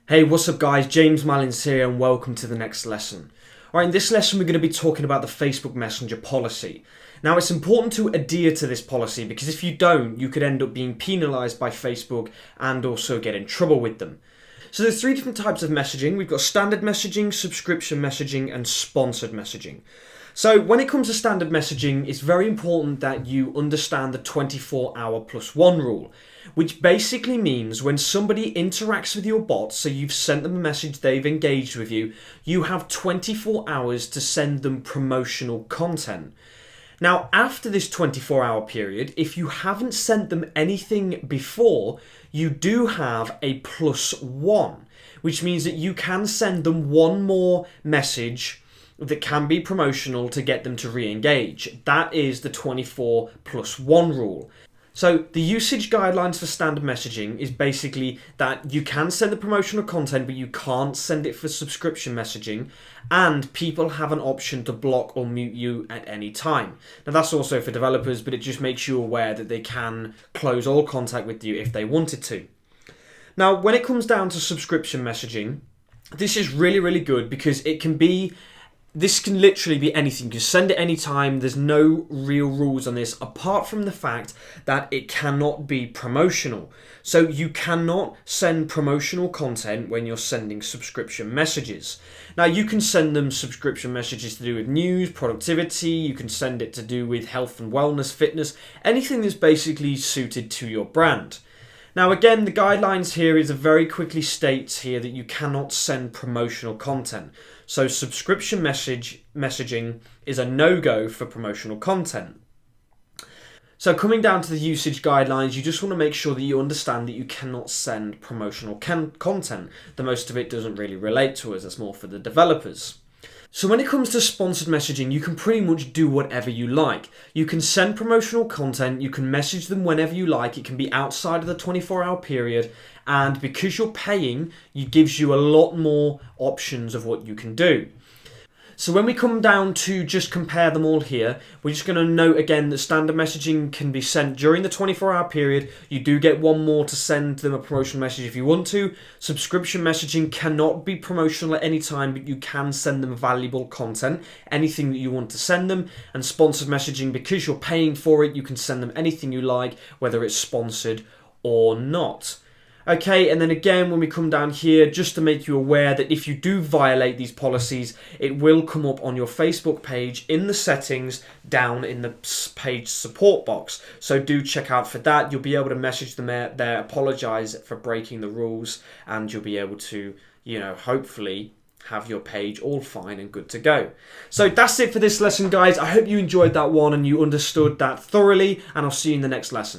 Hey, what's up guys? James Malins here and welcome to the next lesson. Alright, in this lesson we're going to be talking about the Facebook Messenger policy. Now it's important to adhere to this policy because if you don't, you could end up being penalised by Facebook and also get in trouble with them. So there's three different types of messaging. We've got standard messaging, subscription messaging and sponsored messaging. So when it comes to standard messaging, it's very important that you understand the 24-hour plus one rule, which basically means when somebody interacts with your bot, so you've sent them a message, they've engaged with you, you have 24 hours to send them promotional content. Now, after this 24-hour period, if you haven't sent them anything before, you do have a +1, which means that you can send them one more message that can be promotional to get them to re-engage. That is the 24 + 1 rule. So the usage guidelines for standard messaging is basically that you can send the promotional content, but you can't send it for subscription messaging, and people have an option to block or mute you at any time. Now that's also for developers, but it just makes you aware that they can close all contact with you if they wanted to. Now, when it comes down to subscription messaging, this is really good because this can literally be anything. You can send it anytime. There's no real rules on this apart from the fact that it cannot be promotional. So you cannot send promotional content when you're sending subscription messages. Now you can send them subscription messages to do with news, productivity. You can send it to do with health and wellness, fitness, anything that's basically suited to your brand. Now again, the guidelines here is very quickly states here that you cannot send promotional content. So subscription messaging is a no-go for promotional content. So coming down to the usage guidelines, you just want to make sure that you understand that you cannot send promotional content. The most of it doesn't really relate to us, that's more for the developers. So when it comes to sponsored messaging, you can pretty much do whatever you like. You can send promotional content, you can message them whenever you like, it can be outside of the 24-hour period, and because you're paying, it gives you a lot more options of what you can do. So when we come down to just compare them all here, we're just going to note again that standard messaging can be sent during the 24-hour period. You do get one more to send them a promotional message if you want to. Subscription messaging cannot be promotional at any time, but you can send them valuable content, anything that you want to send them. And sponsored messaging, because you're paying for it, you can send them anything you like, whether it's sponsored or not. Okay, and then again, when we come down here, just to make you aware that if you do violate these policies, it will come up on your Facebook page in the settings down in the page support box. So do check out for that. You'll be able to message them there, apologize for breaking the rules, and you'll be able to, hopefully have your page all fine and good to go. So that's it for this lesson, guys. I hope you enjoyed that one and you understood that thoroughly, and I'll see you in the next lesson.